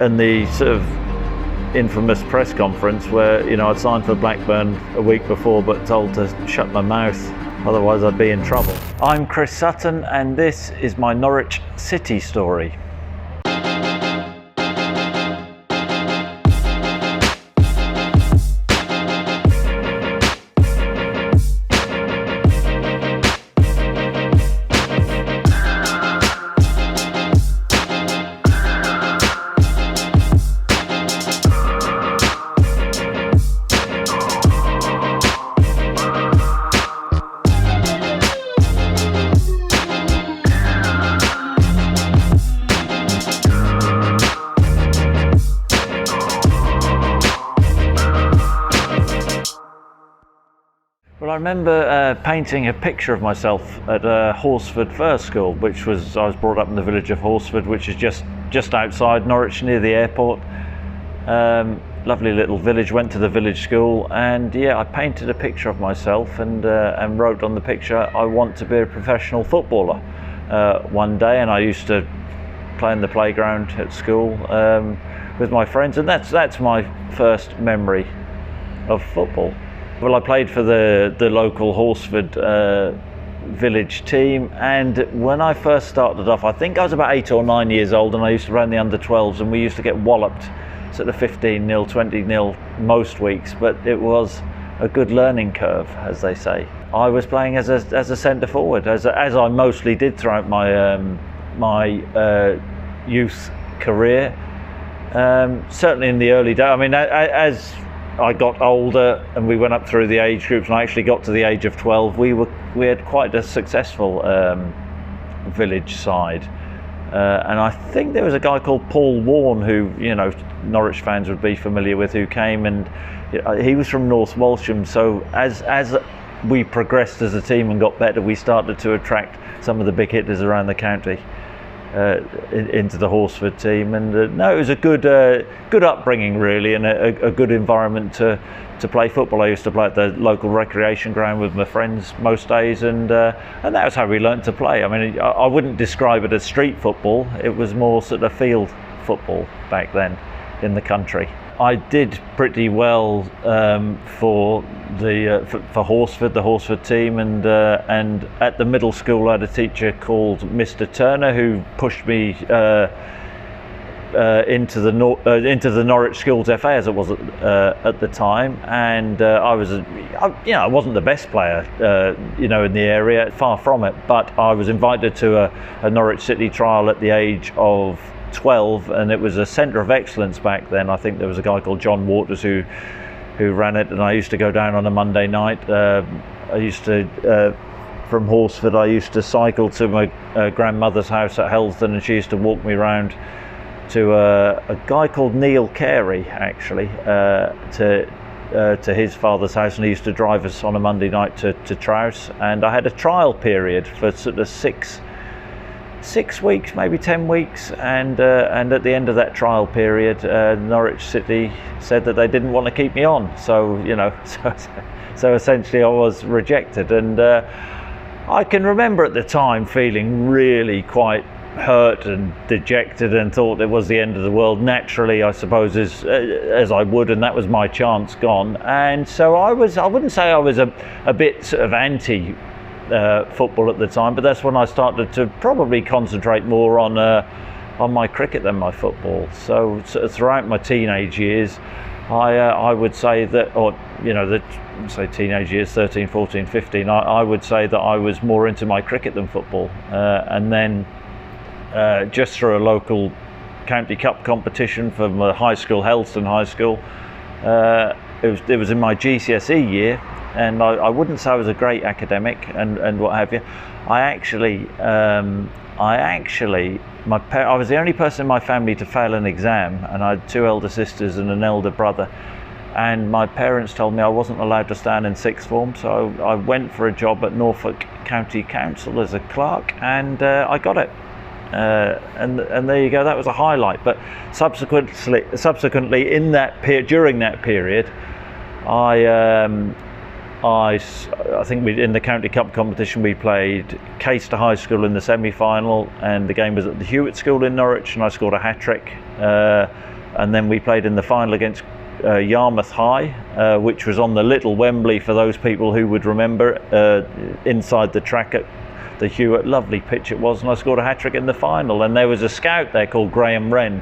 and the sort of infamous press conference where, you know, I'd signed for Blackburn a week before but told to shut my mouth, otherwise I'd be in trouble. I'm Chris Sutton and this is My Norwich City Story. Well, I remember painting a picture of myself at Horsford First School, which was, I was brought up in the village of Horsford, which is just outside Norwich, near the airport. Lovely little village. Went to the village school, and yeah, I painted a picture of myself and wrote on the picture, "I want to be a professional footballer one day." And I used to play in the playground at school with my friends, and that's my first memory of football. Well, I played for the local Horsford village team, and when I first started off, I think I was about 8 or 9 years old, and I used to run the under-12s, and we used to get walloped sort of 15-0, 20-0 most weeks, but it was a good learning curve, as they say. I was playing as a centre forward, as I mostly did throughout my youth career. Certainly in the early days. I mean, as I got older and we went up through the age groups, and I actually got to the age of 12, we had quite a successful village side, and I think there was a guy called Paul Warne, who, you know, Norwich fans would be familiar with, who came, and he was from North Walsham. So as we progressed as a team and got better, we started to attract some of the big hitters around the county into the Horsford team, and no, it was a good upbringing really, and a good environment to play football. I used to play at the local recreation ground with my friends most days, and that was how we learnt to play. I mean, I wouldn't describe it as street football. It was more sort of field football back then in the country. I did pretty well for Horsford, the Horsford team, and at the middle school I had a teacher called Mr. Turner, who pushed me into the Norwich Schools FA, as it was at the time, and I wasn't the best player in the area, far from it, but I was invited to a Norwich City trial at the age of 12, and it was a centre of excellence back then. I think there was a guy called John Waters who ran it, and I used to go down on a Monday night. I used to from Horsford, I used to cycle to my grandmother's house at Helston, and she used to walk me around to a guy called Neil Carey, actually, to his father's house, and he used to drive us on a Monday night to Trouse. And I had a trial period for sort of six weeks, maybe 10 weeks, and at the end of that trial period, Norwich City said that they didn't want to keep me on. So, you know, so essentially I was rejected, and I can remember at the time feeling really quite hurt and dejected, and thought it was the end of the world. Naturally, I suppose, as I would, and that was my chance gone. And so I wouldn't say I was a bit sort of anti football at the time, but that's when I started to probably concentrate more on my cricket than my football. So throughout my teenage years, I would say that, or say teenage years, 13, 14, 15, I would say that I was more into my cricket than football. And then just through a local county cup competition for my high school, Helston High School, it was in my GCSE year, and I wouldn't say I was a great academic and what have you. I was the only person in my family to fail an exam, and I had 2 elder sisters and an elder brother, and my parents told me I wasn't allowed to stand in sixth form, so I went for a job at Norfolk County Council as a clerk, and I got it. And there you go, that was a highlight. But subsequently in that during that period, I I think in the County Cup competition we played Caister High School in the semi-final, and the game was at the Hewitt School in Norwich, and I scored a hat-trick. And then we played in the final against Yarmouth High, which was on the Little Wembley, for those people who would remember, inside the track at the Hewitt. Lovely pitch it was, and I scored a hat-trick in the final. And there was a scout there called Graham Wren,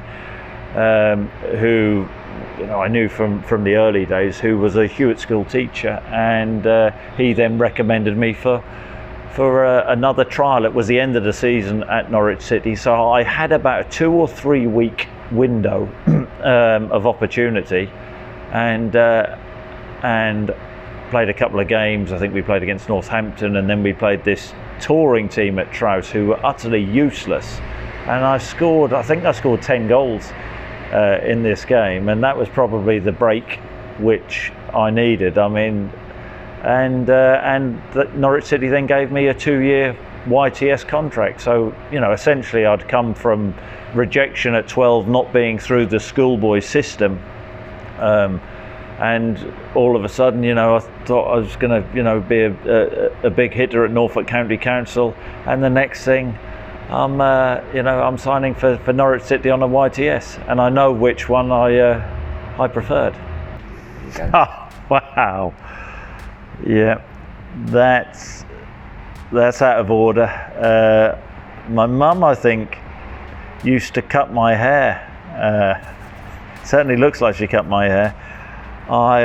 who I knew from the early days, who was a Hewitt School teacher, and he then recommended me for another trial. It was the end of the season at Norwich City, so I had about a 2 or 3 week window of opportunity, and played a couple of games. I think we played against Northampton, and then we played this touring team at Trouse who were utterly useless, and I think I scored 10 goals in this game, and that was probably the break which I needed. I mean, and Norwich City then gave me a 2-year YTS contract. So essentially I'd come from rejection at 12, not being through the schoolboy system, and all of a sudden I thought I was going to be a big hitter at Norfolk County Council, and the next thing I'm signing for Norwich City on a YTS, and I know which one I preferred. Oh, wow. Yeah, that's out of order. My mum, I think, used to cut my hair. Certainly looks like she cut my hair.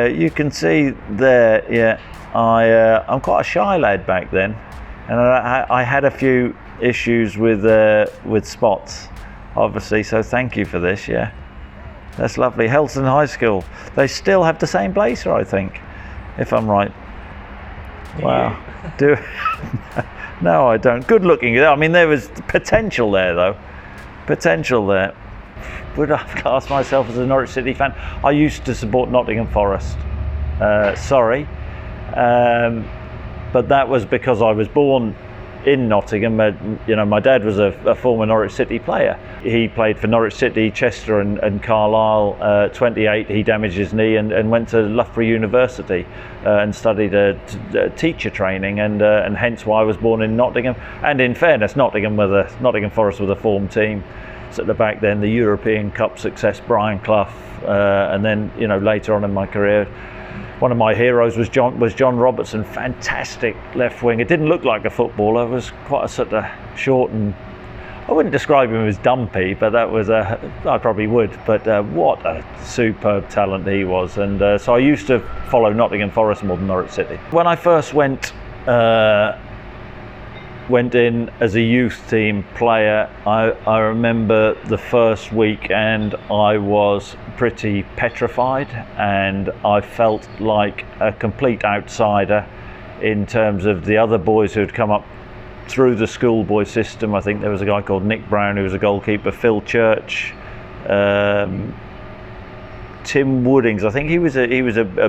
You can see there. Yeah, I'm quite a shy lad back then, and I had a few issues with spots, obviously, so thank you for this. Yeah, that's lovely. Helston High School, they still have the same blazer, I think, if I'm right. Wow. No, I don't. Good looking. I mean, there was potential there, though. Potential there. Would I class myself as a Norwich City fan? I used to support Nottingham Forest. Sorry, but that was because I was born in Nottingham. My dad was a former Norwich City player. He played for Norwich City, Chester and Carlisle. 28, he damaged his knee and went to Loughborough University and studied teacher training, and hence why I was born in Nottingham. And in fairness, Nottingham Forest were a form team. So at the back then, the European Cup success, Brian Clough, and then later on in my career, one of my heroes was John Robertson, fantastic left wing. It didn't look like a footballer. It was quite a sort of short, and I wouldn't describe him as dumpy, but that was I probably would. But what a superb talent he was, and so I used to follow Nottingham Forest more than Norwich City. When I first went in as a youth team player, I remember the first week, and I was pretty petrified, and I felt like a complete outsider in terms of the other boys who had come up through the schoolboy system. I think there was a guy called Nick Brown who was a goalkeeper, Phil Church, Tim Woodings. I think he was a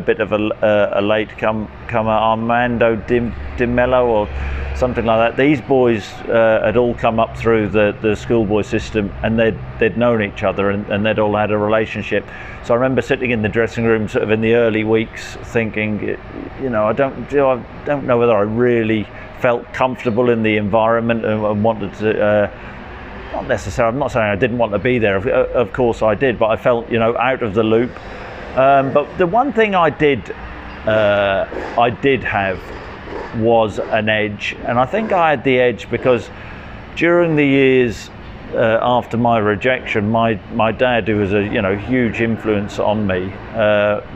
bit of a late comer, Armando Di Mello or something like that. These boys had all come up through the schoolboy system, and they'd known each other, and they'd all had a relationship. So I remember sitting in the dressing room sort of in the early weeks thinking, I don't know whether I really felt comfortable in the environment and wanted to, not necessarily, I'm not saying I didn't want to be there, of course I did, but I felt out of the loop. But the one thing I did have was an edge, and I think I had the edge because during the years after my rejection, my dad, who was a huge influence on me,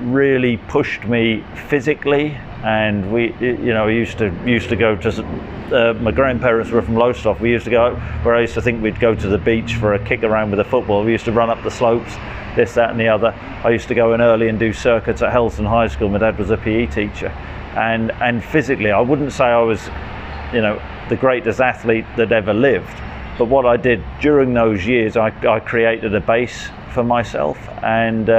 really pushed me physically, and we used to go to my grandparents were from Lowestoft. We used to go where I used to think we'd go to the beach for a kick around with a football. We used to run up the slopes, this, that and the other. I used to go in early and do circuits at Helston High School. My dad was a PE teacher, and physically I wouldn't say I was the greatest athlete that ever lived, but what I did during those years, I created a base for myself, and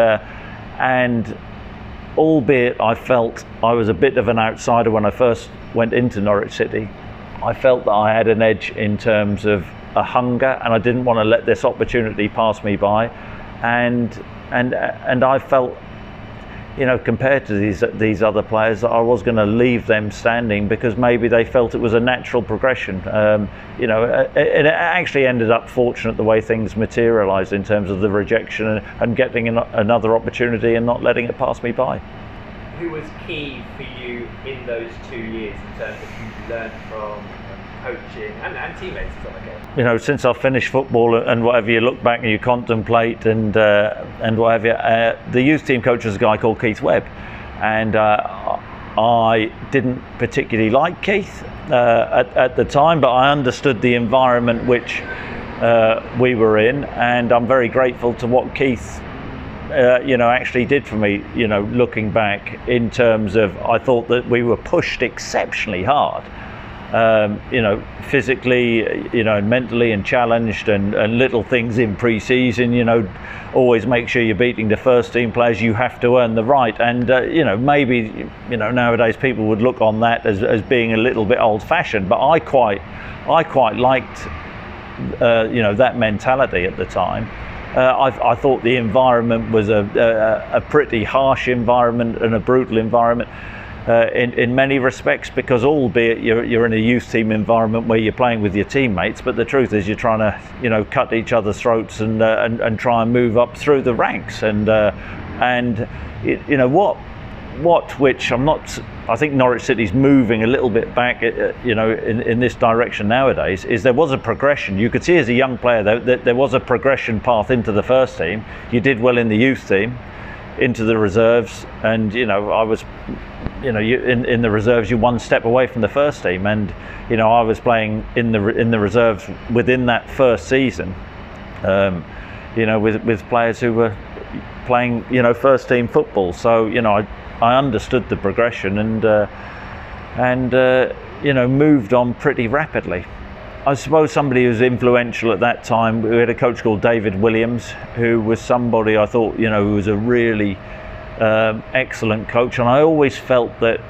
albeit I felt I was a bit of an outsider when I first went into Norwich City, I felt that I had an edge in terms of a hunger, and I didn't want to let this opportunity pass me by, and I felt compared to these other players, that I was going to leave them standing because maybe they felt it was a natural progression. It actually ended up fortunate the way things materialised in terms of the rejection and getting another opportunity and not letting it pass me by. Who was key for you in those 2 years in terms of who you learned from, coaching and teammates to some extent? Since I've finished football and whatever, you look back and you contemplate and whatever. The youth team coach was a guy called Keith Webb, and I didn't particularly like Keith at the time, but I understood the environment which we were in, and I'm very grateful to what Keith actually did for me, looking back, in terms of, I thought that we were pushed exceptionally hard, physically, and mentally, and challenged, and little things in pre-season, always make sure you're beating the first team players. You have to earn the right, and maybe nowadays people would look on that as being a little bit old-fashioned, but I quite liked that mentality at the time. I thought the environment was a pretty harsh environment and a brutal environment in many respects, because albeit you're in a youth team environment where you're playing with your teammates, but the truth is you're trying to cut each other's throats and try and move up through the ranks, which I'm not. I think Norwich City's moving a little bit back, in this direction nowadays. Is there was a progression. You could see as a young player that there was a progression path into the first team. You did well in the youth team, into the reserves, and I was, in the reserves you're one step away from the first team, and I was playing in the reserves within that first season, with players who were playing first team football. So I understood the progression and moved on pretty rapidly. I suppose somebody who was influential at that time, we had a coach called David Williams, who was somebody I thought, who was a really excellent coach. And I always felt that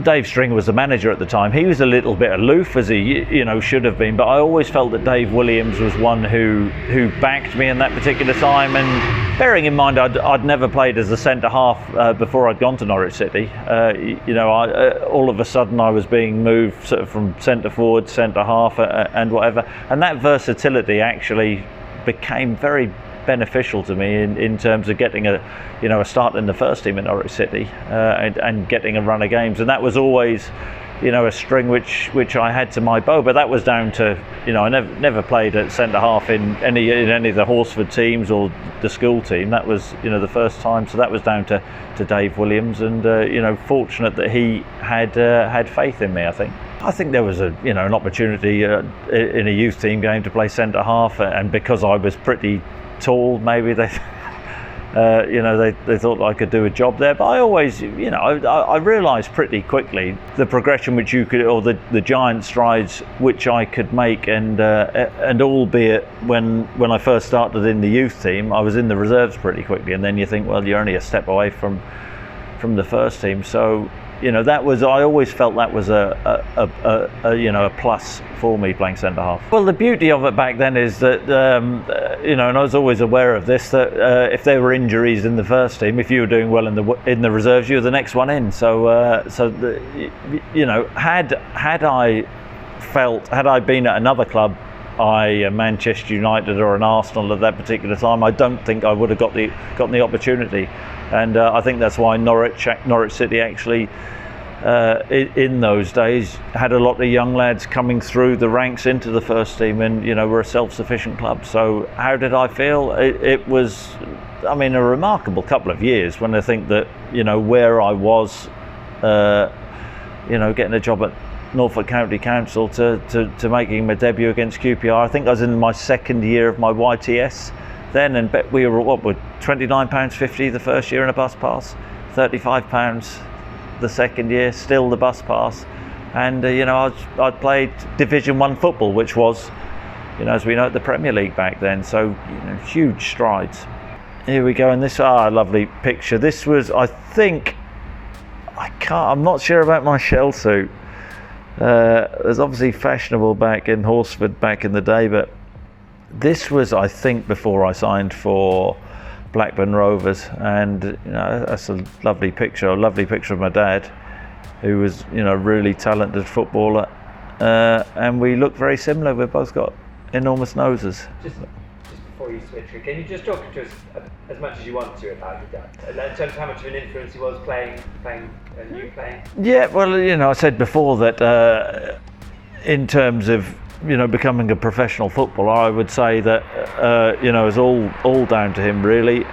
Dave Stringer was the manager at the time. He was a little bit aloof, as he should have been, but I always felt that Dave Williams was one who backed me in that particular time. And bearing in mind I'd never played as a centre half before I'd gone to Norwich City, all of a sudden I was being moved sort of from centre forward, centre half, and whatever, and that versatility actually became very beneficial to me in terms of getting a start in the first team in Norwich City, and getting a run of games. And that was always a string which I had to my bow, but that was down to I never played at centre half in any of the Horsford teams or the school team. That was the first time, so that was down to Dave Williams, and fortunate that he had faith in me. I think there was an opportunity in a youth team game to play centre half, and because I was pretty tall, maybe they thought I could do a job there. But I always, I realised pretty quickly the progression which you could, or the giant strides which I could make, and albeit when I first started in the youth team, I was in the reserves pretty quickly, and then you think, well, you're only a step away from the first team. So that was, I always felt that was a plus for me, playing centre half. Well, the beauty of it back then is that and I was always aware of this, that if there were injuries in the first team, if you were doing well in the reserves, you were the next one in. So had I been at another club, Manchester United or an Arsenal at that particular time, I don't think I would have got the opportunity. And I think that's why Norwich City actually, in those days, had a lot of young lads coming through the ranks into the first team, and we're a self-sufficient club. So how did I feel? It was, a remarkable couple of years, when I think that where I was, getting a job at Norfolk County Council to making my debut against QPR. I think I was in my second year of my YTS then, and we were £29.50 the first year in a bus pass, £35 the second year, still the bus pass, and I'd played Division 1 football, which was, as we know, the Premier League back then. So huge strides. Here we go, and this a lovely picture. This was, I think, I'm not sure about my shell suit. It was obviously fashionable back in Horsford back in the day, but this was, I think, before I signed for Blackburn Rovers, and that's a lovely picture of my dad, who was really talented footballer, and we look very similar. We've both got enormous noses. Just before you switch, can you just talk to us as much as you want to about your dad, in terms of how much of an influence he was playing and you playing? Yeah, well, I said before that in terms of becoming a professional footballer, I would say that it's all down to him, really.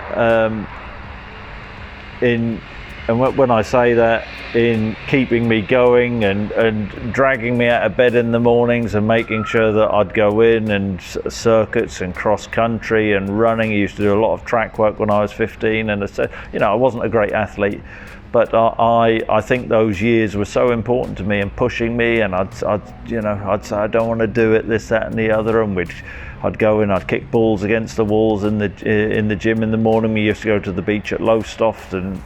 When I say that, in keeping me going and dragging me out of bed in the mornings and making sure that I'd go in and circuits and cross country and running. He used to do a lot of track work when I was 15, and I wasn't a great athlete, but I think those years were so important to me and pushing me, and I'd say I don't want to do it, this, that and the other, and I'd go in, I'd kick balls against the walls in the gym in the morning. We used to go to the beach at Lowestoft and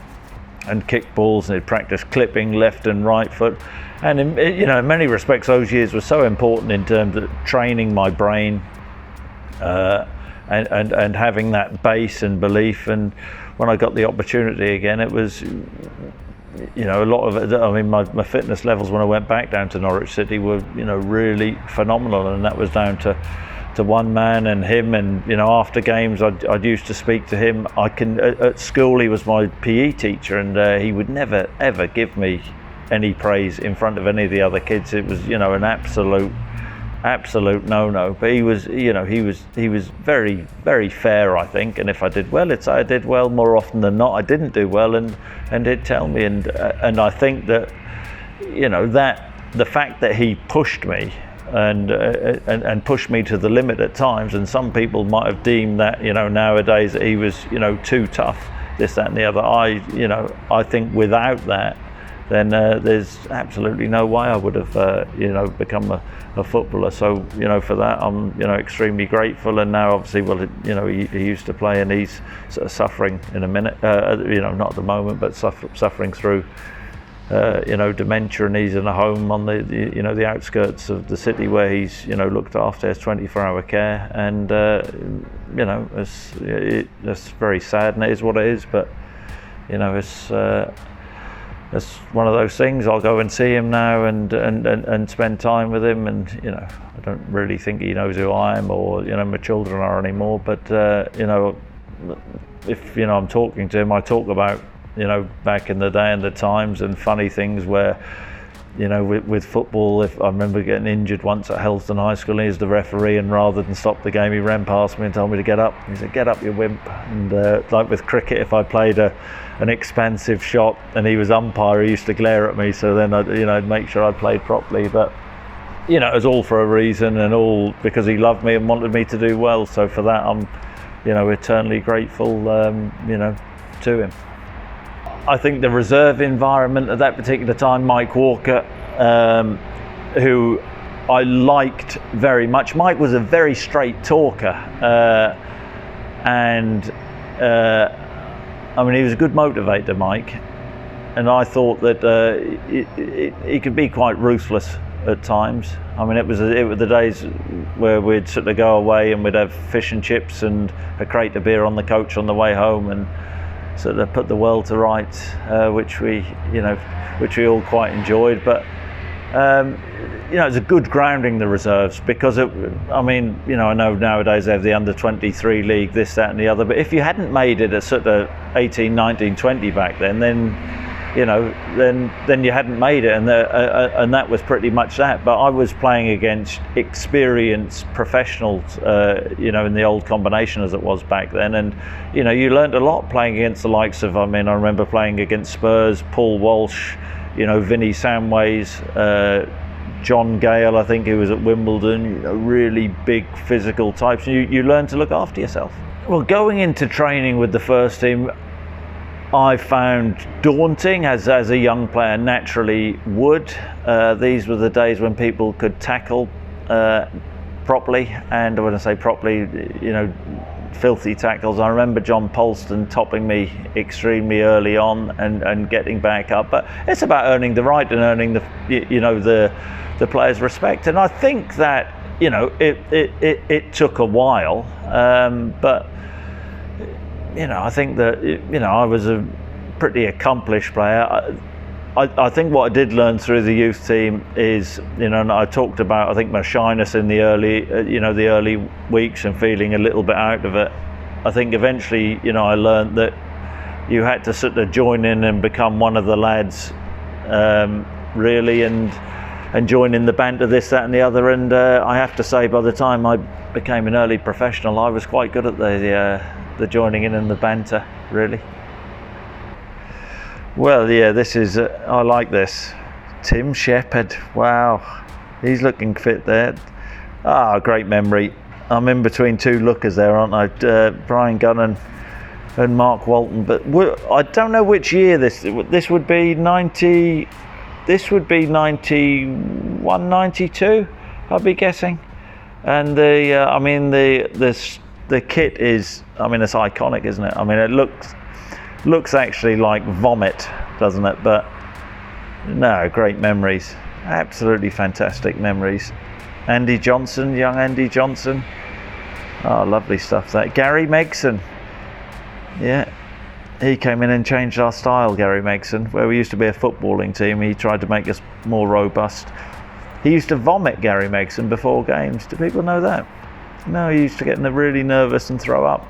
kick balls, and he'd practice clipping left and right foot. And in many respects, those years were so important in terms of training my brain and having that base and belief. And when I got the opportunity again, it was a lot of it. I mean, my fitness levels when I went back down to Norwich City were really phenomenal, and that was down to one man and him. And after games I'd used to speak to him. At school he was my PE teacher, and he would never ever give me any praise in front of any of the other kids. It was an absolute no. But he was very, very fair, I think, and if I did well, I did well. More often than not I didn't do well, and he'd tell me, and I think that that the fact that he pushed me and pushed me to the limit at times, and some people might have deemed that nowadays that he was too tough, this, that and the other. I think without that, then there's absolutely no way I would have become a footballer. So for that I'm extremely grateful. And now obviously, well, he used to play, and he's sort of suffering in a minute, not at the moment, but suffering through dementia, and he's in a home on the outskirts of the city where he's looked after. Has 24-hour care, and it's very sad, and it is what it is. But it's one of those things. I'll go and see him now and spend time with him, and I don't really think he knows who I am or my children are anymore. But if I'm talking to him, I talk about back in the day and the times and funny things where, with football, if I remember getting injured once at Helston High School, and he was the referee, and rather than stop the game, he ran past me and told me to get up. He said, "Get up, you wimp." And like with cricket, if I played an expansive shot and he was umpire, he used to glare at me, so then I'd make sure I played properly. But it was all for a reason, and all because he loved me and wanted me to do well. So for that, I'm eternally grateful to him. I think the reserve environment at that particular time, Mike Walker, who I liked very much. Mike was a very straight talker, and he was a good motivator, Mike, and I thought that he could be quite ruthless at times. It was the days where we'd sort of go away and we'd have fish and chips and a crate of beer on the coach on the way home, and sort of put the world to rights, which we all quite enjoyed. But it's a good grounding, the reserves, because I know nowadays they have the under-23 league, this, that and the other, but if you hadn't made it at sort of 18, 19, 20 back then you hadn't made it, and that was pretty much that. But I was playing against experienced professionals, in the old combination as it was back then, and you learned a lot playing against the likes of, I remember playing against Spurs, Paul Walsh, Vinnie Samways, John Gale, I think, who was at Wimbledon, really big physical types. You learn to look after yourself. Well, going into training with the first team, I found daunting, as a young player naturally would. These were the days when people could tackle properly, and when I say properly, filthy tackles. I remember John Polston topping me extremely early on and getting back up. But it's about earning the right and earning the players' respect. And I think that it took a while, but I think that I was a pretty accomplished player. I think what I did learn through the youth team is, and I talked about, I think, my shyness in the early weeks and feeling a little bit out of it. I think eventually, I learned that you had to sort of join in and become one of the lads, really, and join in the banter, this, that, and the other. And I have to say, by the time I became an early professional, I was quite good at the joining in and the banter, really. Well, yeah, this is, I like this. Tim Shepherd, wow, he's looking fit there. Great memory. I'm in between two lookers there, aren't I? Brian Gunn and Mark Walton. But I don't know which year this would be. 90. This would be 91, 92, I'd be guessing. And the kit is, it's iconic, isn't it? It looks actually like vomit, doesn't it? But no, great memories, absolutely fantastic memories. Andy Johnson, young Andy Johnson, lovely stuff. That Gary Megson, yeah, he came in and changed our style. Gary Megson, where we used to be a footballing team, he tried to make us more robust. He used to vomit, Gary Megson, before games. Do people know that? No, he used to get really nervous and throw up.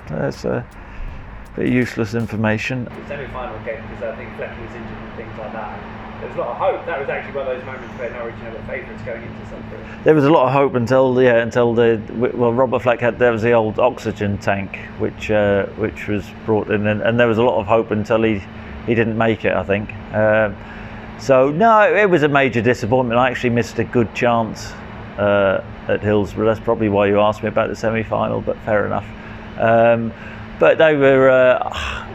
That's bit of useless information. The semi-final game, because I think Flecky was injured and things like that. There was a lot of hope. That was actually one of those moments where Norwich were favourites going into something. There was a lot of hope until Robert Fleck there was the old oxygen tank which was brought in, and there was a lot of hope until he didn't make it, I think. So no, it was a major disappointment. I actually missed a good chance at Hillsborough. That's probably why you asked me about the semi-final, but fair enough. But they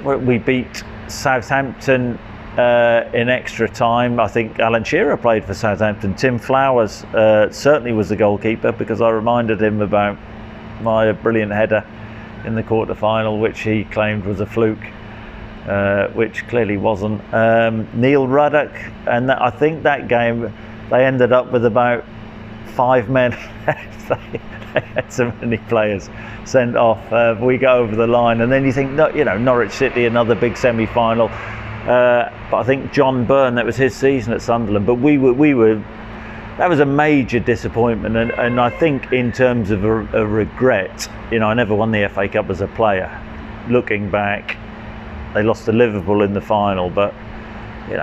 we beat Southampton in extra time. I think Alan Shearer played for Southampton. Tim Flowers certainly was the goalkeeper, because I reminded him about my brilliant header in the quarter-final, which he claimed was a fluke, which clearly wasn't. Neil Ruddock, and I think that game they ended up with about 5 men. They had so many players sent off. We go over the line, and then you think, Norwich City, another big semi-final. But I think John Byrne, that was his season at Sunderland. But we were. That was a major disappointment, and I think in terms of a regret, I never won the FA Cup as a player. Looking back, they lost to Liverpool in the final, but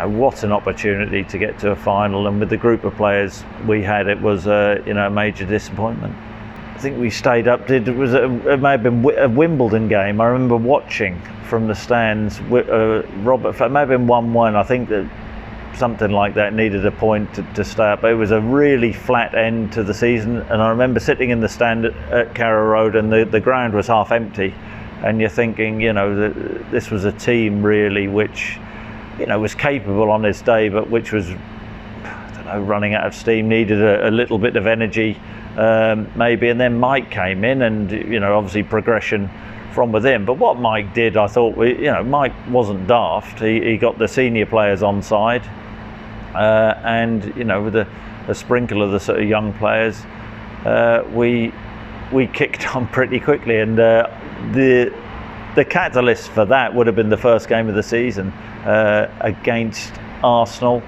what an opportunity to get to a final, and with the group of players we had, it was a major disappointment. I think we stayed up. It may have been a Wimbledon game. I remember watching from the stands. Robert, it may have been 1-1. I think that something like that needed a point to stay up. It was a really flat end to the season, and I remember sitting in the stand at Carrow Road, and the ground was half empty, and you're thinking, that this was a team really which, was capable on its day, but which was, running out of steam, needed a little bit of energy. Maybe, and then Mike came in, and obviously progression from within. But what Mike did, I thought, Mike wasn't daft. He got the senior players on side, and with a sprinkle of the sort of young players, we kicked on pretty quickly. And the catalyst for that would have been the first game of the season against Arsenal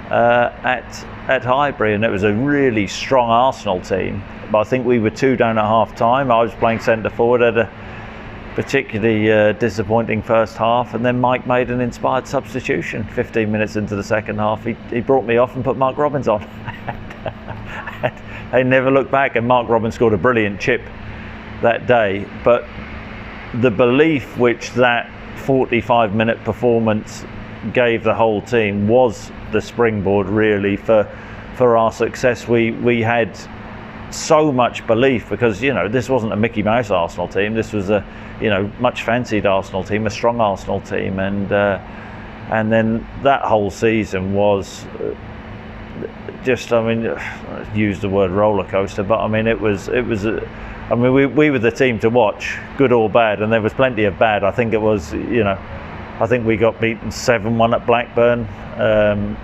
at Highbury, and it was a really strong Arsenal team. But I think we were 2 down at half time. I was playing centre forward, had a particularly disappointing first half, and then Mike made an inspired substitution 15 minutes into the second half. He brought me off and put Mark Robbins on. They never looked back, and Mark Robbins scored a brilliant chip that day. But the belief which that 45-minute performance gave the whole team was the springboard really for our success. We had so much belief, because this wasn't a Mickey Mouse Arsenal team. This was a much fancied Arsenal team, a strong Arsenal team, and then that whole season was just, use the word roller coaster, but it was we were the team to watch, good or bad, and there was plenty of bad. I think it was, I think we got beaten 7-1 at Blackburn, and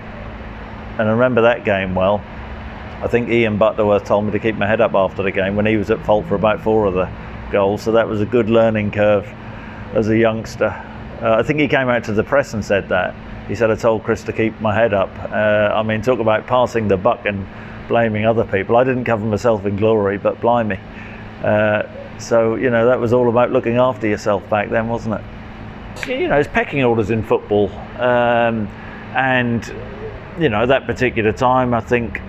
I remember that game well. I think Ian Butterworth told me to keep my head up after the game, when he was at fault for about 4 of the goals, so that was a good learning curve as a youngster. I think he came out to the press and said that. He said, I told Chris to keep my head up. I mean, talk about passing the buck and blaming other people. I didn't cover myself in glory, but blimey. So, you know, that was all about looking after yourself back then, wasn't it? You know, it's pecking orders in football. And, you know, that particular time, I think,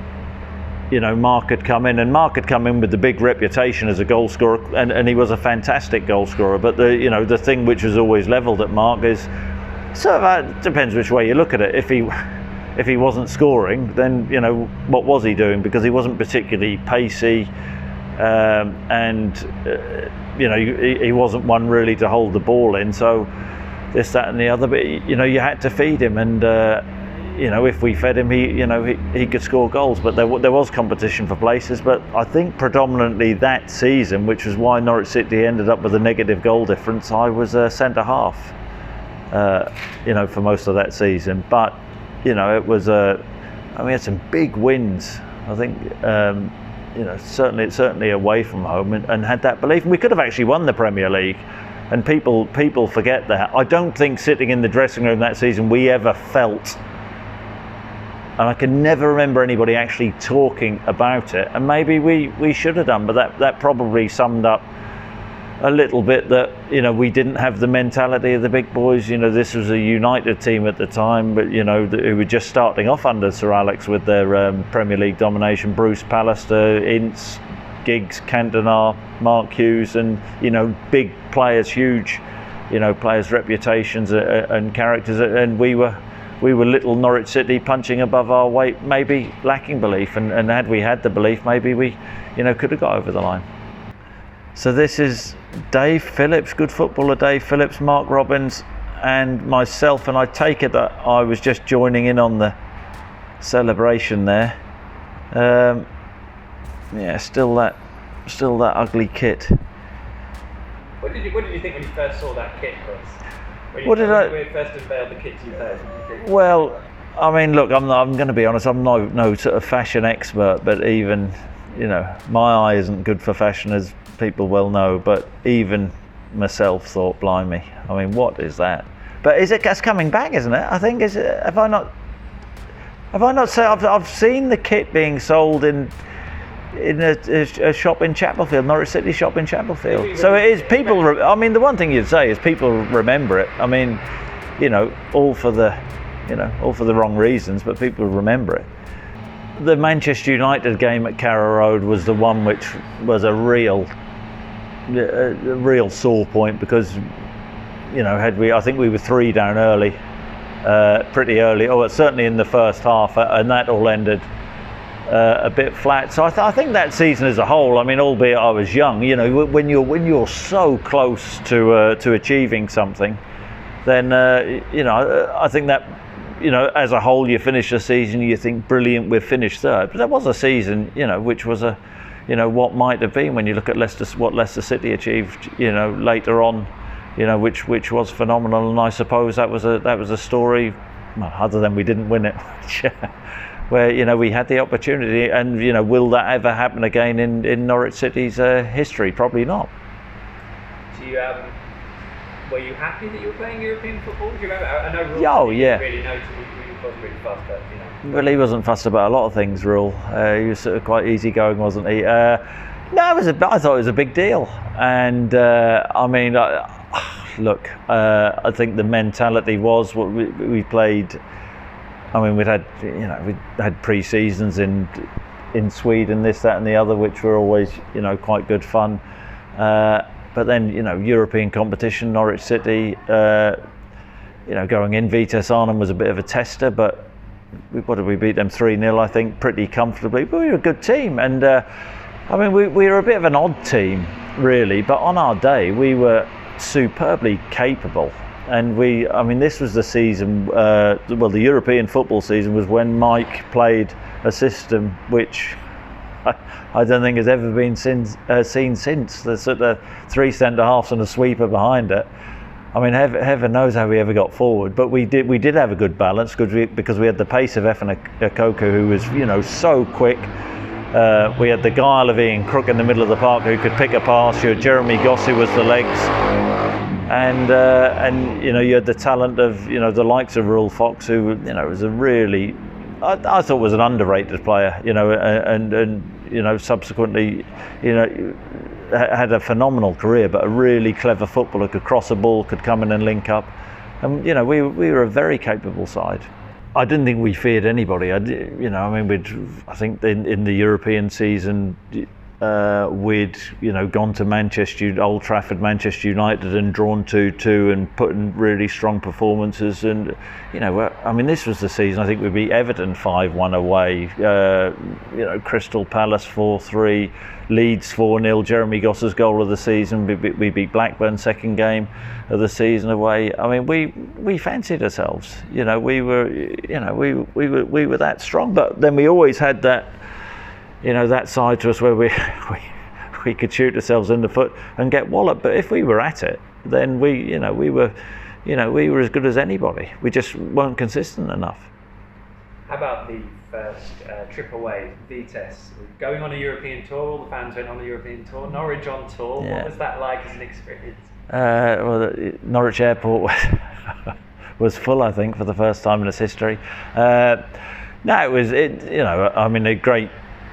you know, Mark had come in, and Mark had come in with the big reputation as a goal scorer, and he was a fantastic goal scorer. But the thing which was always levelled at Mark is, sort of, depends which way you look at it. If he wasn't scoring, then, you know, what was he doing? Because he wasn't particularly pacey, and you know, he wasn't one really to hold the ball in. So this, that, and the other. But you know, you had to feed him, and you know, if we fed him, he could score goals. But there was competition for places. But I think predominantly that season, which was why Norwich City ended up with a negative goal difference, I was a centre half. You know, for most of that season. But you know, it was I mean, we had some big wins. I think you know, certainly away from home, and had that belief. And we could have actually won the Premier League. And people forget that. I don't think sitting in the dressing room that season we ever felt, and I can never remember anybody actually talking about it. And maybe we should have done, but that probably summed up a little bit that, you know, we didn't have the mentality of the big boys. You know, this was a United team at the time, but you know, who were just starting off under Sir Alex with their Premier League domination. Bruce Pallister, Ince, Giggs, Cantona, Mark Hughes, and you know, big players, huge, you know, players' reputations and characters. And we were little Norwich City, punching above our weight, maybe lacking belief. And had we had the belief, maybe we, you know, could have got over the line. So this is Dave Phillips, good footballer Dave Phillips, Mark Robbins, and myself. And I take it that I was just joining in on the celebration there. Yeah, still that ugly kit. What did you think when you first saw that kit, Chris? When you first unveiled the kit to you first? Well, I mean, look, I'm going to be honest. I'm no sort of fashion expert, but even, you know, my eye isn't good for fashion, as people well know. But even myself thought, blimey, I mean, what is that? But that's coming back, isn't it? I think have I not said I've seen the kit being sold in a shop in Chapelfield, Norwich City shop in Chapelfield. So it is people. I mean, the one thing you'd say is people remember it. I mean, you know, all for the wrong reasons, but people remember it. The Manchester United game at Carrow Road was the one which was a real sore point, because, you know, I think we were 3 down early, pretty early, or certainly in the first half, and that all ended a bit flat. So I think that season as a whole, I mean, albeit I was young, you know, when you're so close to achieving something, then you know, I think that, you know, as a whole, you finish the season, you think, brilliant, we've finished third. But there was a season, you know, which was what might have been when you look at what Leicester City achieved, you know, later on, you know, which was phenomenal. And I suppose that was a story, well, other than we didn't win it, where, you know, we had the opportunity. And, you know, will that ever happen again in Norwich City's history? Probably not. Were you happy that you were playing European football? Do you remember? I know Rule yeah. Really noticed he wasn't really fussed, but, you know. Well, he wasn't fussed about a lot of things, Rule. He was sort of quite easygoing, wasn't he? No, I thought it was a big deal. And I mean, look, I think the mentality was what we played. I mean, we'd had pre-seasons in Sweden, this, that, and the other, which were always, you know, quite good fun. But then, you know, European competition, Norwich City, you know, going in, Vitesse Arnhem was a bit of a tester, but what did we beat them 3-0, I think, pretty comfortably. But we were a good team, and I mean, we were a bit of an odd team, really. But on our day, we were superbly capable. And this was the season, the European football season was when Mike played a system which I don't think has ever been seen since. The sort of 3 centre-halves and a sweeper behind it. I mean, heaven knows how we ever got forward, but we did have a good balance, because we had the pace of Efan Akoku, who was, you know, so quick. We had the guile of Ian Crook in the middle of the park, who could pick a pass. You had Jeremy Goss, who was the legs. and you had the talent of the likes of Ruel Fox, who was a really, I thought was an underrated player, and subsequently had a phenomenal career, but a really clever footballer, could cross a ball, could come in and link up, and we were a very capable side. I didn't think we feared anybody. I think in the European season, we'd gone to Manchester, Old Trafford, Manchester United, and drawn 2-2 and put in really strong performances. And this was the season I think we beat Everton 5-1 away. Crystal Palace 4-3, Leeds 4-0. Jeremy Goss's goal of the season. We beat Blackburn second game of the season away. I mean, we fancied ourselves. We were that strong. But then we always had that. That side to us where we could shoot ourselves in the foot and get walloped. But if we were at it, then we were as good as anybody. We just weren't consistent enough. How about the first trip away, Vitesse? Going on a European tour, all the fans went on a European tour. Norwich on tour. Yeah. What was that like as an experience? Norwich Airport was full, I think, for the first time in its history.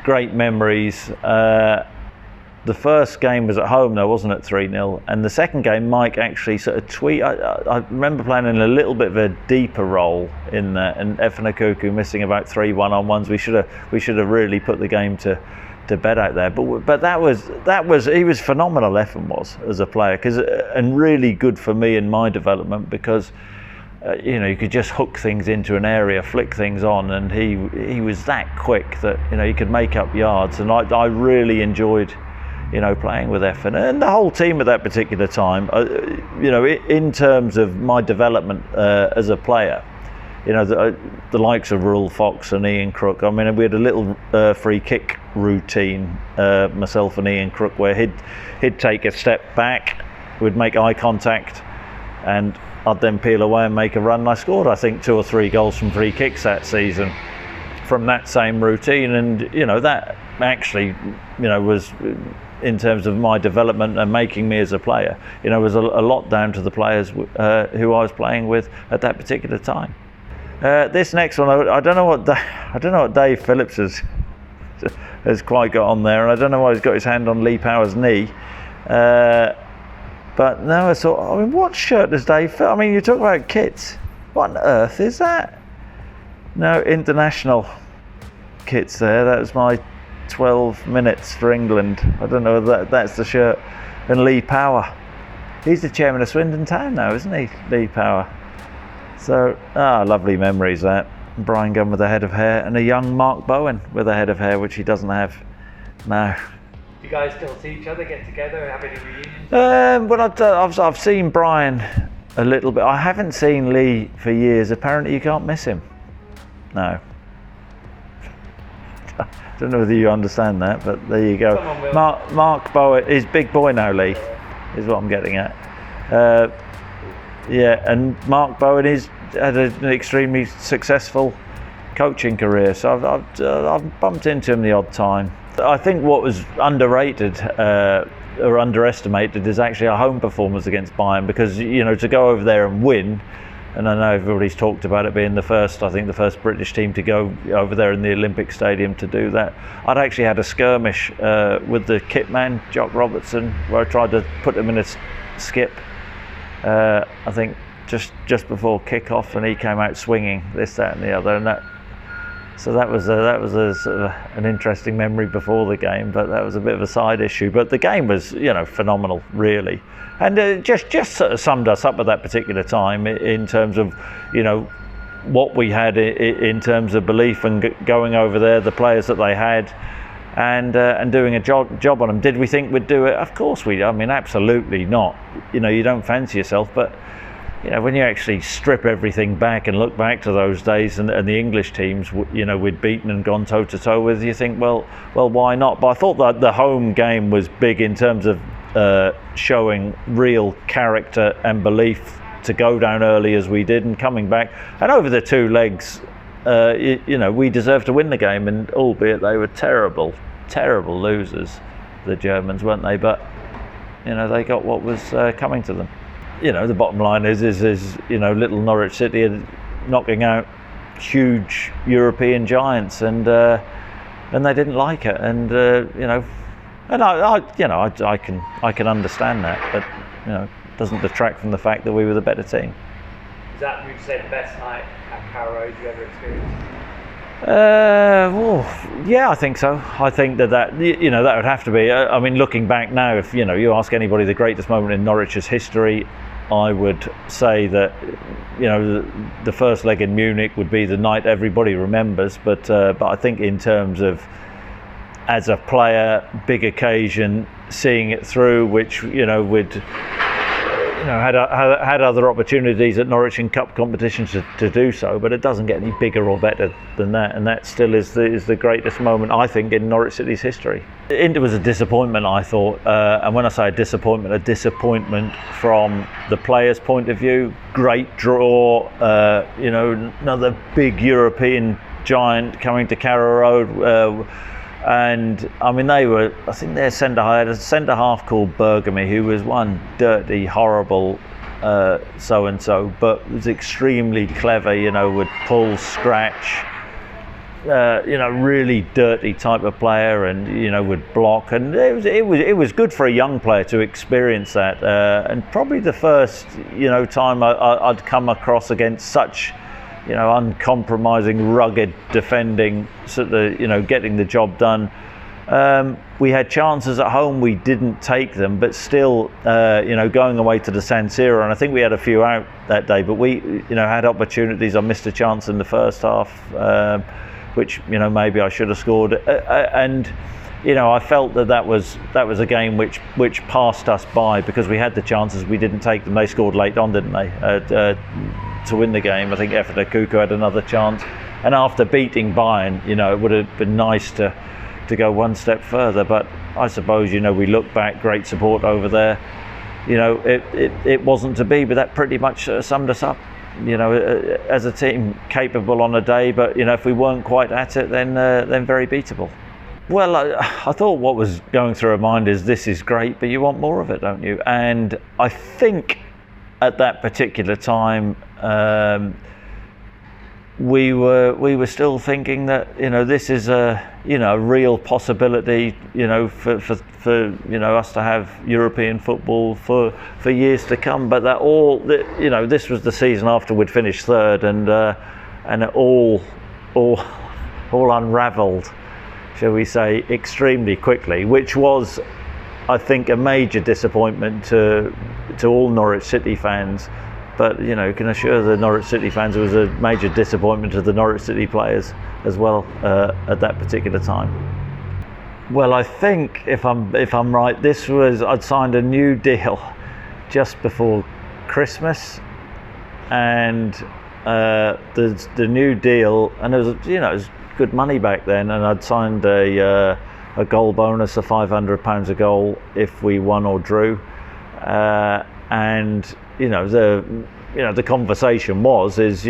Great memories. The first game was at home, though, wasn't it? 3-0. And the second game, Mike actually sort of I remember playing in a little bit of a deeper role in that, and Efenakuku missing about 3 1-on-1s. We should have really put the game to bed out there. But that was he was phenomenal. Efen was as a player, and really good for me in my development, because you could just hook things into an area, flick things on, and he was that quick that he could make up yards. And I really enjoyed playing with Efen and the whole team at that particular time. In terms of my development as a player, the likes of Ruel Fox and Ian Crook. I mean, we had a little free kick routine, myself and Ian Crook, where he'd take a step back, we'd make eye contact, and I'd then peel away and make a run. And I scored, I think, 2 or 3 goals from free kicks that season from that same routine. And that actually was, in terms of my development and making me as a player, was a lot down to the players who I was playing with at that particular time. This next one, I don't know what Dave Phillips has quite got on there, and I don't know why he's got his hand on Lee Power's knee. But no, what shirt does Dave fit? I mean, you talk about kits. What on earth is that? No, international kits there. That was my 12 minutes for England. I don't know whether that's the shirt. And Lee Power. He's the chairman of Swindon Town now, isn't he? Lee Power. So, lovely memories that. Brian Gunn with a head of hair, and a young Mark Bowen with a head of hair, which he doesn't have now. Do you guys still see each other, get together, have any reunions? I've seen Brian a little bit. I haven't seen Lee for years. Apparently you can't miss him. No. I don't know whether you understand that, but there you go. Mark Bowen is big boy now, Lee, is what I'm getting at. And Mark Bowen had an extremely successful coaching career, so I've bumped into him the odd time. I think what was underrated or underestimated is actually our home performance against Bayern, because to go over there and win, and I know everybody's talked about it being the first British team to go over there in the Olympic Stadium to do that. I'd actually had a skirmish with the kit man, Jock Robertson, where I tried to put him in a skip. I think just before kick-off, and he came out swinging this, that, and the other, and that. So that was a sort of an interesting memory before the game, but that was a bit of a side issue. But the game was, phenomenal, really, and just sort of summed us up at that particular time in terms of, what we had in terms of belief and going over there, the players that they had, and doing a job on them. Did we think we'd do it? Of course we. I mean, absolutely not. You don't fancy yourself, but. When you actually strip everything back and look back to those days and the English teams, we'd beaten and gone toe-to-toe with, you think, well, why not? But I thought that the home game was big in terms of showing real character and belief to go down early as we did, and coming back. And over the 2 legs, we deserved to win the game, and albeit they were terrible losers, the Germans, weren't they? But, they got what was coming to them. the bottom line is little Norwich City are knocking out huge European giants, and they didn't like it, and and I can understand that, but it doesn't detract from the fact that we were the better team. Is that, would you say, the best night at Carrow Road you ever experienced? Yeah, I think so. I think that that would have to be. I mean, looking back now, if you ask anybody the greatest moment in Norwich's history, I would say that the first leg in Munich would be the night everybody remembers. But I think in terms of as a player, big occasion, seeing it through, which had other opportunities at Norwich in cup competitions to do so, but it doesn't get any bigger or better than that, and that still is the greatest moment, I think, in Norwich City's history. It was a disappointment, I thought, and when I say a disappointment from the players' point of view. Great draw, another big European giant coming to Carrow Road. And I mean, I think their centre half called Bergamy, who was one dirty, horrible so-and-so, but was extremely clever, would pull, scratch, really dirty type of player, and would block, and it was good for a young player to experience that, and probably the first time I'd come across against such uncompromising, rugged defending, sort of, getting the job done. We had chances at home, we didn't take them, but still, going away to the San Siro, and I think we had a few out that day, but we, had opportunities. I missed a chance in the first half, which, maybe I should have scored, and I felt that was a game which passed us by because we had the chances, we didn't take them. They scored late on, didn't they? To win the game. I think Efete Kuku had another chance, and after beating Bayern, it would have been nice to go one step further, but I suppose we look back, great support over there, it wasn't to be, but that pretty much summed us up, as a team, capable on a day, but if we weren't quite at it, then very beatable. Well, I thought what was going through our mind is, this is great, but you want more of it, don't you? And I think at that particular time, we were still thinking that this is a real possibility for us to have European football for years to come, but that this was the season after we'd finished third, and it all unravelled, shall we say, extremely quickly, which was, I think, a major disappointment to all Norwich City fans. But can assure the Norwich City fans it was a major disappointment to the Norwich City players as well at that particular time. Well, I think if I'm right, I'd signed a new deal just before Christmas, and the new deal, and it was good money back then, and I'd signed a goal bonus of £500 a goal if we won or drew, and the conversation is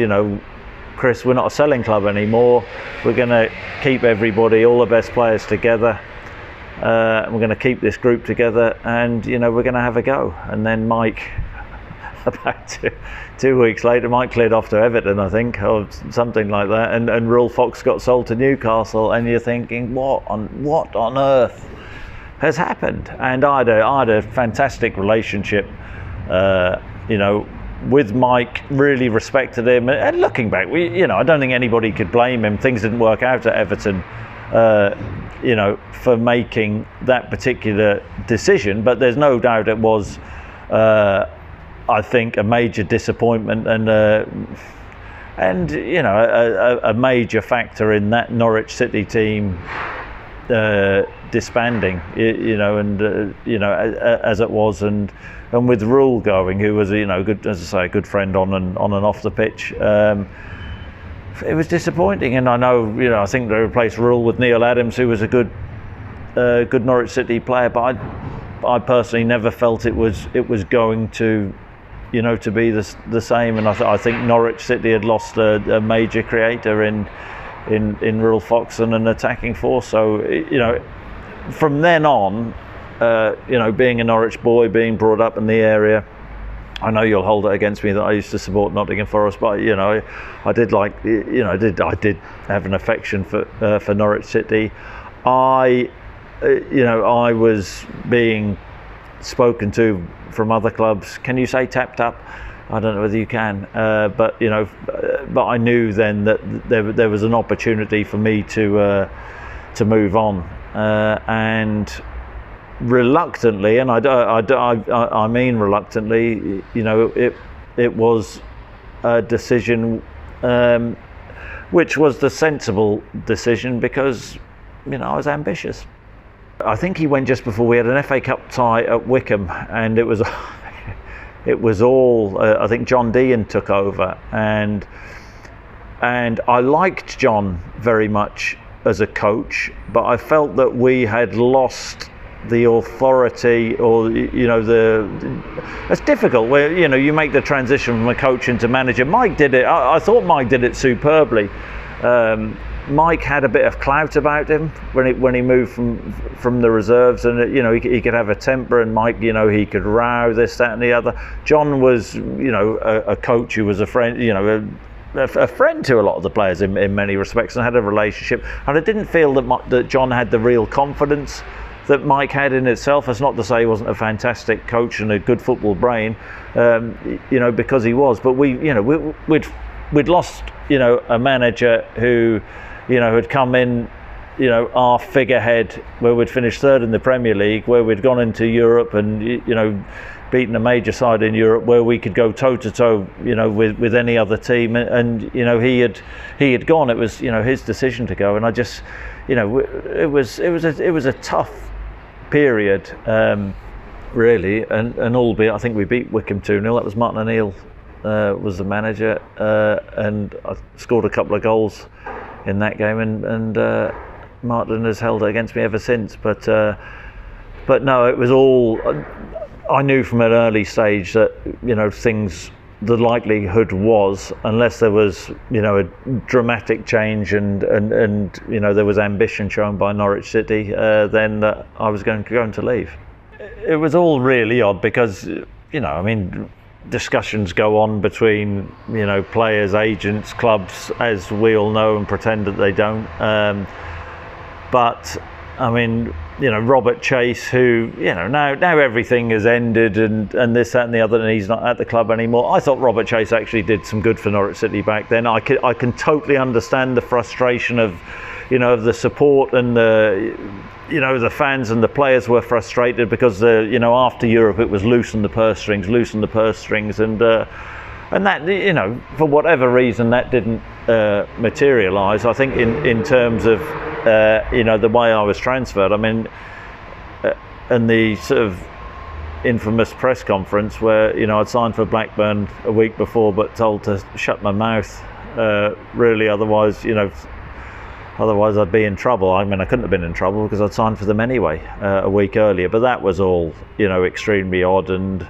Chris, we're not a selling club anymore, we're going to keep everybody, all the best players together, we're going to keep this group together, and we're going to have a go. And then Mike, about 2 weeks later, Mike cleared off to Everton, I think, or something like that, and Ruel Fox got sold to Newcastle, and you're thinking, what on earth has happened? And I had a fantastic relationship, with Mike, really respected him, and looking back, I don't think anybody could blame him. Things didn't work out at Everton, for making that particular decision, but there's no doubt it was, I think, a major disappointment, and a major factor in that Norwich City team disbanding, as it was, and with Ruel going, who was good, as I say, a good friend on and off the pitch. It was disappointing, and I know, I think they replaced Ruel with Neil Adams, who was a good Norwich City player, but I personally never felt it was going to to be the same, and I think Norwich City had lost a major creator in Ruel Fox and an attacking force. So from then on, being a Norwich boy, being brought up in the area, I know you'll hold it against me that I used to support Nottingham Forest, but I did I did have an affection for Norwich City. I was being spoken to from other clubs. Can you say tapped up? I don't know whether you can, but I knew then that there was an opportunity for me to move on, and reluctantly, and I mean reluctantly, it was a decision which was the sensible decision, because I was ambitious. I think he went just before we had an FA Cup tie at Wycombe, and it was all I think John Dean took over, and I liked John very much as a coach, but I felt that we had lost the authority, or it's difficult where you make the transition from a coach into manager. Mike did it. I thought Mike did it superbly. Mike had a bit of clout about him when he moved from the reserves, and he could have a temper, and Mike, he could row this, that, and the other. John was a coach who was a friend, a friend to a lot of the players in many respects, and had a relationship. And I didn't feel that John had the real confidence that Mike had in itself. That's not to say he wasn't a fantastic coach and a good football brain, because he was. But we'd lost a manager who had come in, our figurehead, where we'd finished third in the Premier League, where we'd gone into Europe and beaten a major side in Europe, where we could go toe to toe with any other team, and he had gone. It was his decision to go, and I just it was a tough period, really, and albeit I think we beat Wycombe 2-0. That was Martin O'Neill was the manager, and I scored a couple of goals in that game, and Martin has held it against me ever since. But no, it was all. I knew from an early stage that things. The likelihood was, unless there was a dramatic change and there was ambition shown by Norwich City, then that I was going to leave. It was all really odd because discussions go on between players, agents, clubs, as we all know, and pretend that they don't. But Robert Chase, who now everything has ended and this, that, and the other, and he's not at the club anymore. I thought Robert Chase actually did some good for Norwich City back then. I can totally understand the frustration of the support, and the fans and the players were frustrated because after Europe it was loosen the purse strings, and that for whatever reason that didn't materialise. I think in terms of the way I was transferred, and the sort of infamous press conference where I'd signed for Blackburn a week before, but told to shut my mouth. Really, otherwise I'd be in trouble. I couldn't have been in trouble because I'd signed for them anyway a week earlier. But that was all extremely odd and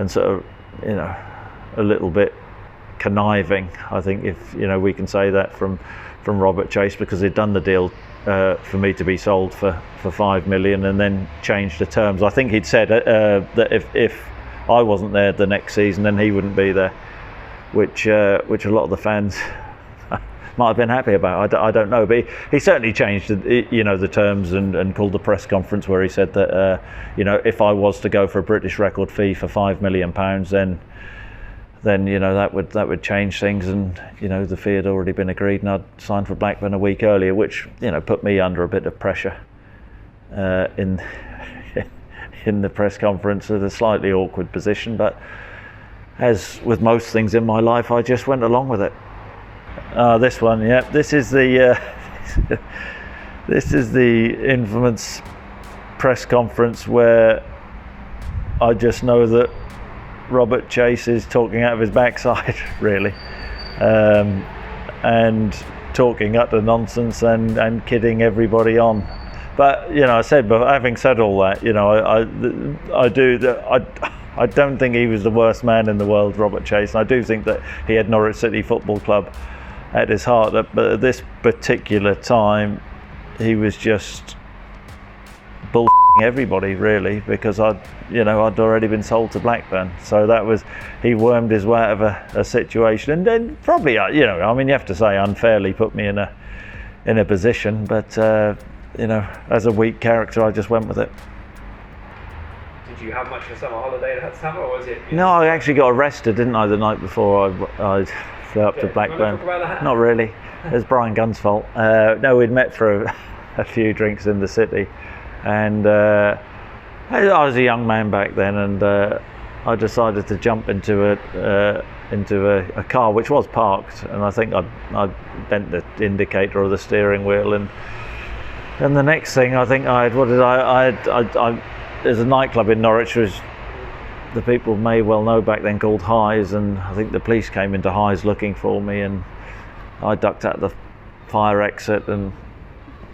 sort of a little bit conniving, I think, if we can say that from Robert Chase, because he'd done the deal for me to be sold for $5 million and then changed the terms. I think he'd said that if I wasn't there the next season, then he wouldn't be there, which a lot of the fans might have been happy about. I don't know, but he certainly changed the terms and called the press conference where he said that if I was to go for a British record fee for £5 million, then that would change things, and the fee had already been agreed, and I'd signed for Blackburn a week earlier, which put me under a bit of pressure in the press conference, at a slightly awkward position. But as with most things in my life, I just went along with it. This one, yeah, this is the infamous press conference where I just know that Robert Chase is talking out of his backside, really, and talking utter nonsense and kidding everybody on. But having said all that, I don't think he was the worst man in the world, Robert Chase. And I do think that he had Norwich City Football Club at his heart. But at this particular time, he was just bullshit. everybody really, because I'd already been sold to Blackburn. So he wormed his way out of a situation, and then probably, you have to say unfairly put me in a position, but as a weak character, I just went with it. Did you have much of a summer holiday that summer, or was it? No, I actually got arrested, didn't I, the night before I flew up to Blackburn. Do you want to talk about that? Not really. It was Brian Gunn's fault. No, we'd met for a few drinks in the city, and I was a young man back then, and I decided to jump into a car which was parked, and I think I bent the indicator or the steering wheel, and the next thing I think there's a nightclub in Norwich which the people may well know back then called Highs, and I think the police came into Highs looking for me, and I ducked out the fire exit and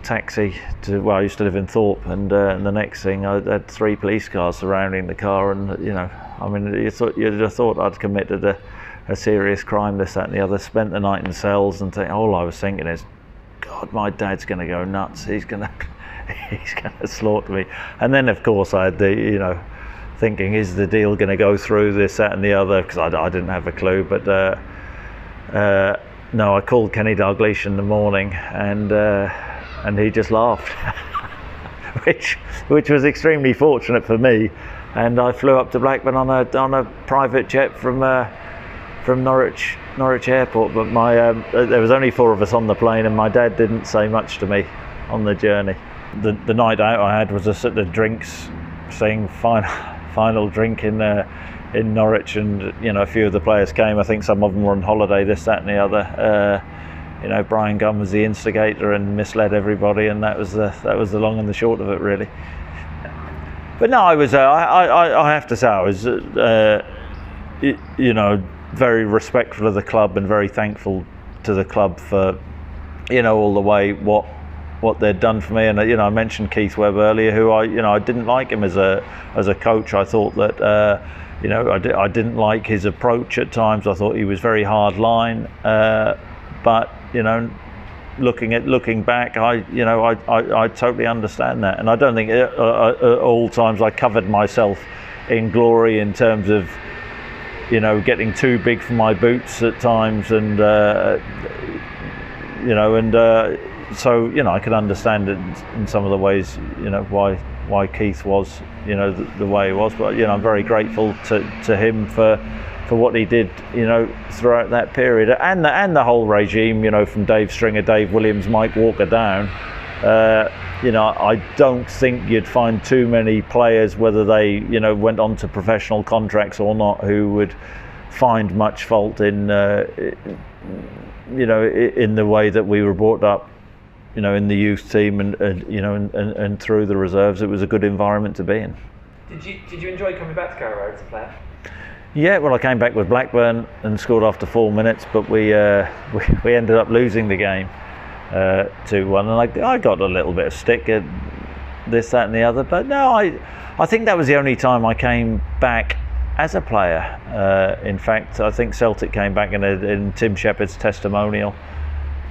taxi to I used to live in Thorpe, and the next thing I had 3 police cars surrounding the car, and you'd have thought I'd committed a serious crime, this, that and the other. Spent the night in cells, and all I was thinking is, God, my dad's going to go nuts. He's going to slaughter me. And then of course I had thinking, is the deal going to go through, this, that and the other, because I didn't have a clue. But no, I called Kenny Dalglish in the morning, and he just laughed, which was extremely fortunate for me. And I flew up to Blackburn on a private jet from Norwich Airport. But there was only 4 of us on the plane, and my dad didn't say much to me on the journey. The night out I had was a drinks thing, final drink in Norwich, and a few of the players came. I think some of them were on holiday, this, that and the other. Brian Gunn was the instigator and misled everybody, and that was the long and the short of it, really. But no, I was I have to say I was very respectful of the club and very thankful to the club for all the way what they'd done for me. And I mentioned Keith Webb earlier, who I didn't like him as a coach. I thought that I didn't like his approach at times. I thought he was very hard line, but looking back, I totally understand that, and I don't think at all times I covered myself in glory in terms of getting too big for my boots at times, and so I could understand it in some of the ways why Keith was the way he was. But I'm very grateful to him for what he did throughout that period, and the whole regime, from Dave Stringer, Dave Williams, Mike Walker down. I don't think you'd find too many players, whether they went on to professional contracts or not, who would find much fault in the way that we were brought up, in the youth team and through the reserves. It was a good environment to be in. Did you enjoy coming back to Carrow Road as a player? Yeah, well, I came back with Blackburn and scored after 4 minutes, but we ended up losing the game 2-1, and I got a little bit of stick at this, that and the other. But no, I think that was the only time I came back as a player. In fact, I think Celtic came back in Tim Shepherd's testimonial.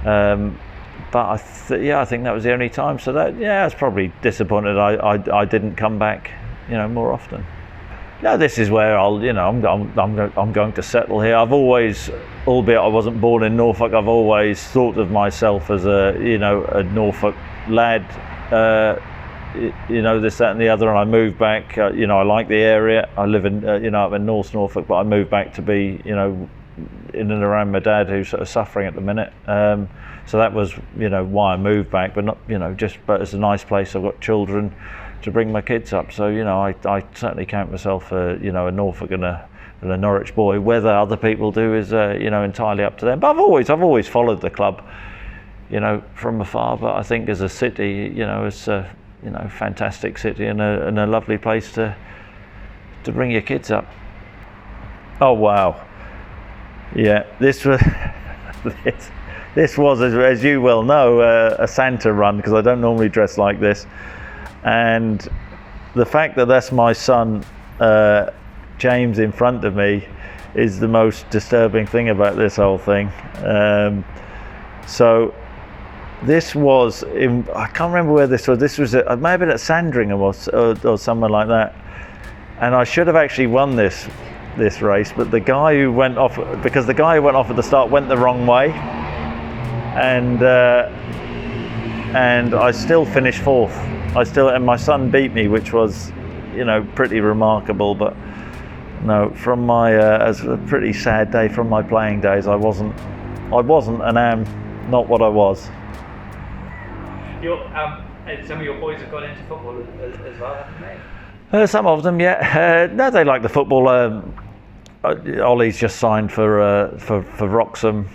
But I think that was the only time. So I was probably disappointed I didn't come back, more often. No, this is where I'm going to settle here. I've always, albeit I wasn't born in Norfolk, I've always thought of myself as a Norfolk lad. This, that, and the other. And I moved back. I like the area. I live in up in North Norfolk, but I moved back to be in and around my dad, who's sort of suffering at the minute. So that was why I moved back, but not but it's a nice place. I've got children to bring my kids up, so I certainly count myself a Norfolk and a Norwich boy. Whether other people do is entirely up to them. But I've always followed the club from afar. But I think as a city, it's a fantastic city and a lovely place to bring your kids up. Oh wow, yeah, this was this was as you well know a Santa run, because I don't normally dress like this. And the fact that that's my son James in front of me is the most disturbing thing about this whole thing. So This was I can't remember where this was. This was it may have been at Sandringham or somewhere like that. And I should have actually won this race, but the guy who went off at the start went the wrong way, and I still finished fourth. And my son beat me, which was, pretty remarkable. But no, from my as a pretty sad day from my playing days. I wasn't and am not what I was. Some of your boys have gone into football as well, haven't they? Some of them, yeah. No, they like the football. Ollie's just signed for Wroxham.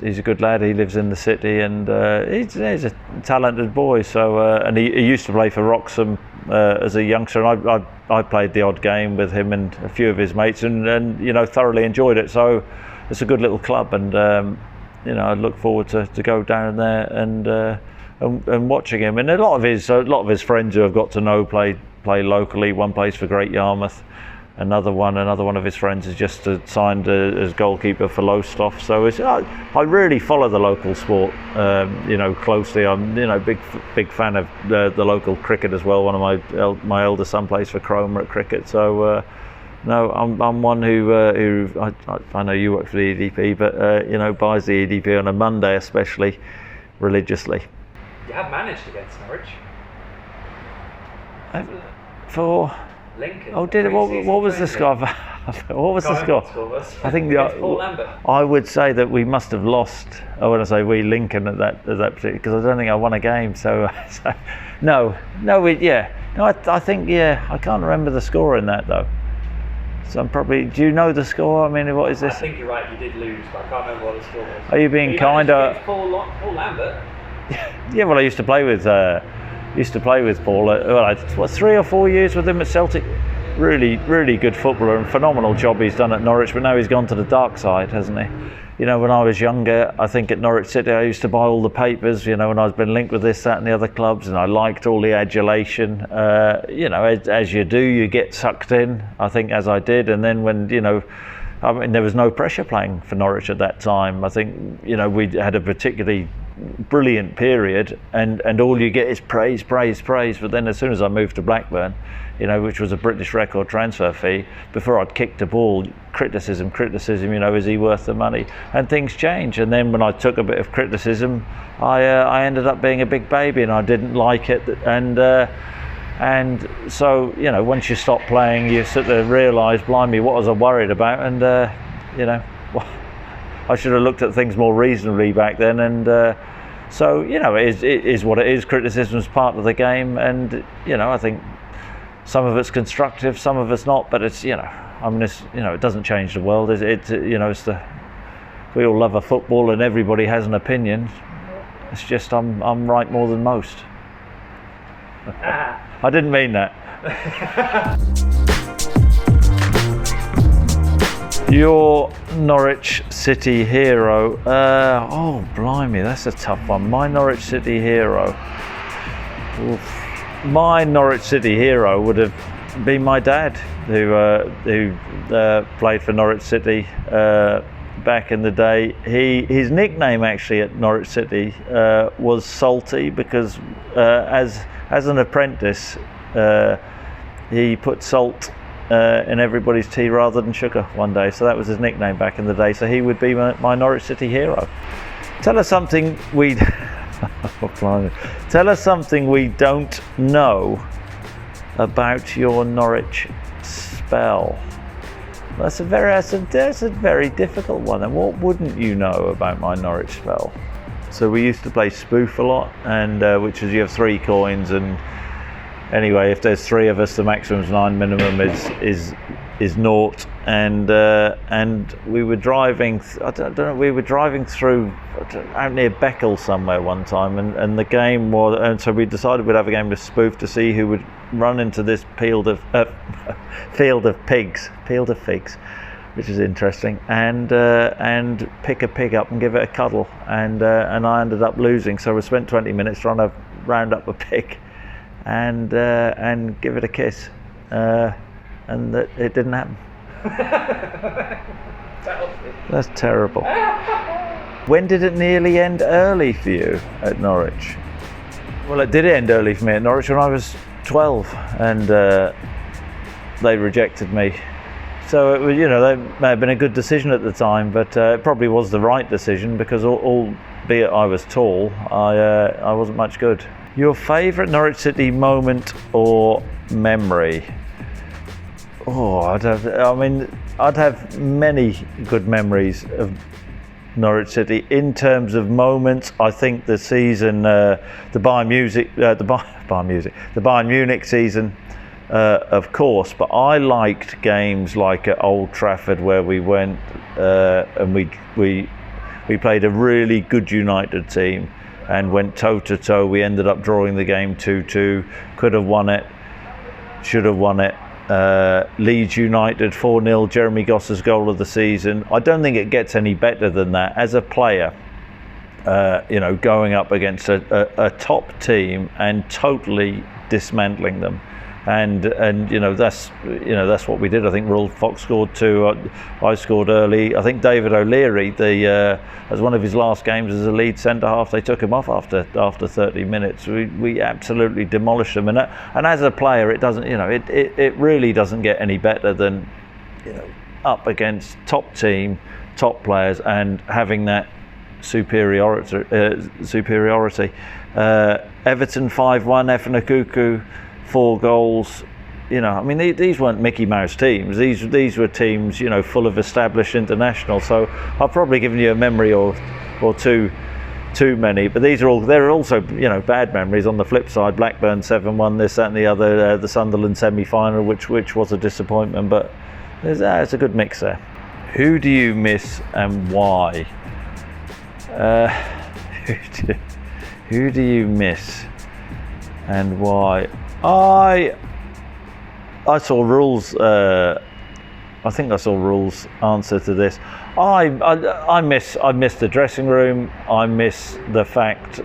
He's a good lad. He lives in the city, and he's a talented boy. So, and he used to play for Wroxham as a youngster, and I played the odd game with him and a few of his mates, and thoroughly enjoyed it. So, it's a good little club, and I look forward to go down there and watching him. And a lot of his friends who I've got to know play locally. One plays for Great Yarmouth. Another one of his friends has just signed as goalkeeper for Lowestoft. So I really follow the local sport, closely. I'm big fan of the local cricket as well. One of my eldest son plays for Cromer at cricket. So no, I'm one who I know you work for the EDP, but buys the EDP on a Monday especially religiously. You have managed against Norwich. For Lincoln. Oh, did it? What was the score? What was the score? I think Paul Lambert. I would say that we must have lost. When I say we, Lincoln at that particular, because I don't think I won a game. So I think I can't remember the score in that though. So I'm probably. Do you know the score? I mean, what is this? I think you're right. You did lose, but I can't remember what the score was. Are you being kind? Paul Lambert. Yeah, well, I used to play with Paul. 3 or 4 years with him at Celtic. Really, really good footballer and phenomenal job he's done at Norwich. But now he's gone to the dark side, hasn't he? When I was younger, I think at Norwich City I used to buy all the papers. When I've been linked with this, that, and the other clubs, and I liked all the adulation. As you do, you get sucked in. I think as I did, and then when there was no pressure playing for Norwich at that time. I think we had a particularly brilliant period, and all you get is praise. But then as soon as I moved to Blackburn, which was a British record transfer fee, before I'd kicked a ball, criticism, is he worth the money? And things change. And then when I took a bit of criticism, I ended up being a big baby, and I didn't like it. And so once you stop playing, you sort of realise, blimey, what was I worried about? And I should have looked at things more reasonably back then, and so it is what it is. Criticism is part of the game, and I think some of it's constructive, some of it's not. But it's it doesn't change the world. We all love a football, and everybody has an opinion. It's just I'm right more than most. I didn't mean that. Your Norwich City hero. Blimey, that's a tough one. My Norwich City hero. Oof. My Norwich City hero would have been my dad, who played for Norwich City back in the day. His nickname actually at Norwich City was Salty, because as an apprentice he put salt in everybody's tea rather than sugar one day, so that was his nickname back in the day. So he would be my Norwich City hero. Tell us something we don't know about your Norwich spell. That's a very difficult one. And what wouldn't you know about my Norwich spell? So we used to play spoof a lot, and which is you have 3 coins, and anyway, if there's 3 of us, the maximum's 9, minimum is 0. And we were driving. I don't know. We were driving through out near Beckel somewhere one time, and the game was. And so we decided we'd have a game of spoof to see who would run into this field of figs, which is interesting, and pick a pig up and give it a cuddle. And I ended up losing. So we spent 20 minutes trying to round up a pig and give it a kiss, and it didn't happen. That's terrible. When did it nearly end early for you at Norwich? Well, it did end early for me at Norwich when I was 12, and they rejected me. So it was, that may have been a good decision at the time, but it probably was the right decision, because albeit I was tall, I wasn't much good. Your favourite Norwich City moment or memory? Oh, I'd have many good memories of Norwich City. In terms of moments, I think the season, the Bayern Munich season, of course, but I liked games like at Old Trafford, where we went and we played a really good United team and went toe to toe. We ended up drawing the game 2-2. Could have won it, should have won it. Leeds United 4-0, Jeremy Goss's goal of the season. I don't think it gets any better than that as a player. Going up against a top team and totally dismantling them, and that's what we did. I think Rolf Fox scored 2. I scored early. I think David O'Leary, as one of his last games as a lead centre half, they took him off after 30 minutes. We absolutely demolished them, and as a player, it doesn't, it really doesn't get any better than, up against top team, top players, and having that superiority. Everton 5-1, Efenakuku 4 goals. These weren't Mickey Mouse teams. These were teams, full of established internationals. So I've probably given you a memory or two too many. But there are also bad memories on the flip side. Blackburn 7-1, this, that, and the other. The Sunderland semi-final, which was a disappointment. But it's a good mix there. Who do you miss and why? Who do you miss and why? I saw Rule's. I think I saw Rule's answer to this. I miss the dressing room. I miss the fact,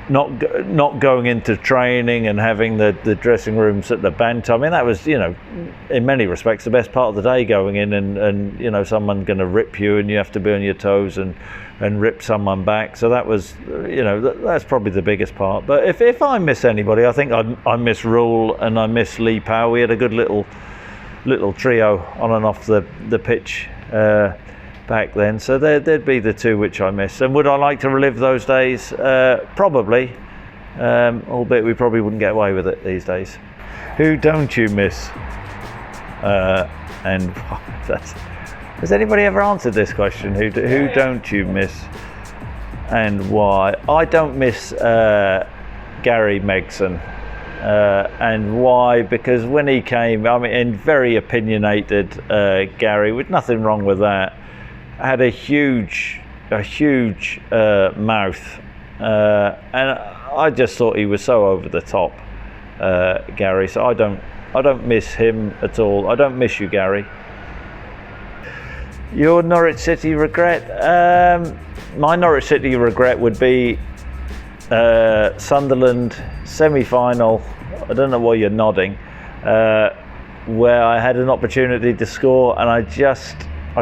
not going into training and having the dressing rooms at the banter. That was, in many respects, the best part of the day, going in and someone going to rip you and you have to be on your toes and rip someone back. So that was, that's probably the biggest part. But if I miss anybody, I think I miss Rule and I miss Lee Powell. We had a good little trio on and off the pitch back then. So there'd be the two which I miss. And would I like to relive those days? Probably, albeit we probably wouldn't get away with it these days. Who don't you miss? And has anybody ever answered this question? Who don't you miss and why? I don't miss Gary Megson. And why? Because when he came, very opinionated Gary, with nothing wrong with that, had a huge mouth, and I just thought he was so over the top, Gary. So I don't miss him at all. I don't miss you, Gary. Your Norwich City regret? My Norwich City regret would be Sunderland semi-final. I don't know why you're nodding. Where I had an opportunity to score and I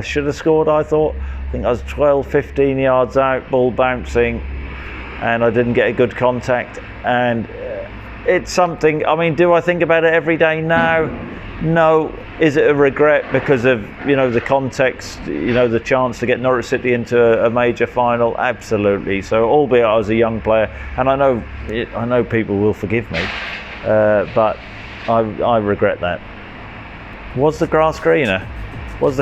should have scored, I thought. I think I was 12, 15 yards out, ball bouncing, and I didn't get a good contact. And it's something, do I think about it every day now? No. Is it a regret because of, the context, the chance to get Norwich City into a major final? Absolutely. So, albeit I was a young player, and I know people will forgive me, but I regret that. Was the grass greener? What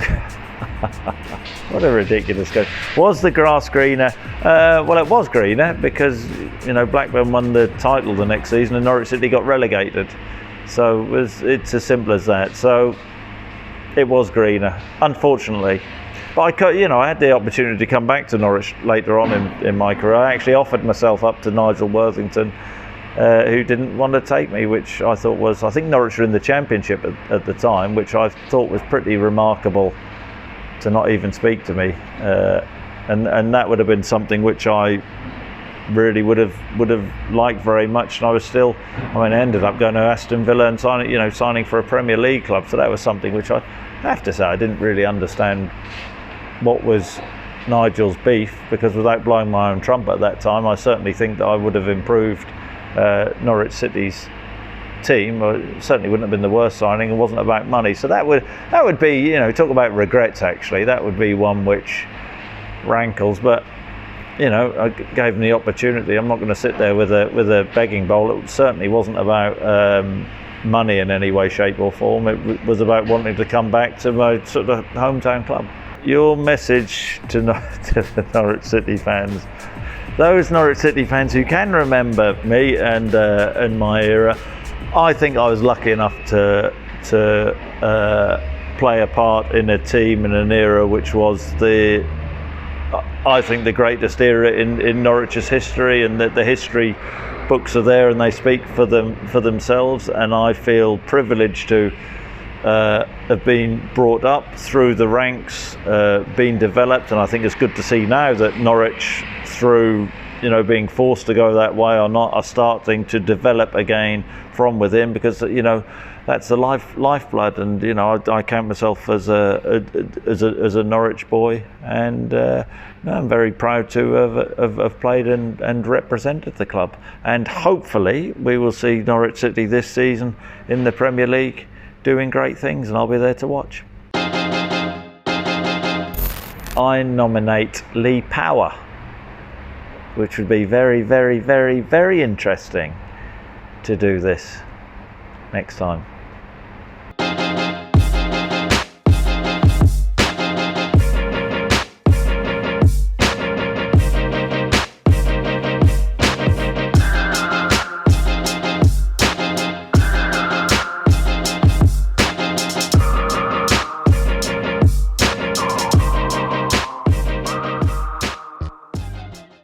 a ridiculous game. Was the grass greener? Well, it was greener because, Blackburn won the title the next season and Norwich City got relegated. So it's as simple as that. So it was greener, unfortunately. But I had the opportunity to come back to Norwich later on in my career. I actually offered myself up to Nigel Worthington, who didn't want to take me, which I thought was, I think Norwich were in the Championship at the time, which I thought was pretty remarkable to not even speak to me. And that would have been something which I really would have liked very much. And I was still, I ended up going to Aston Villa and signing for a Premier League club. So that was something which I have to say I didn't really understand what was Nigel's beef, because without blowing my own trumpet at that time, I certainly think that I would have improved Norwich City's team. It certainly wouldn't have been the worst signing. It wasn't about money. So that would be, talk about regrets, actually. That would be one which rankles. But I gave him the opportunity. I'm not going to sit there with a begging bowl. It certainly wasn't about money in any way, shape or form. It was about wanting to come back to my sort of hometown club. Your message to the Norwich City fans, those Norwich City fans who can remember me and my era, I think I was lucky enough to play a part in a team in an era which was I think the greatest era in Norwich's history, and that the history books are there and they speak for themselves. And I feel privileged to have been brought up through the ranks, been developed, and I think it's good to see now that Norwich, through being forced to go that way or not, are starting to develop again from within, because that's the lifeblood. And I count myself as a Norwich boy, and I'm very proud to have played and represented the club. And hopefully we will see Norwich City this season in the Premier League doing great things, and I'll be there to watch. I nominate Lee Power, which would be very, very, very, very interesting to do this next time.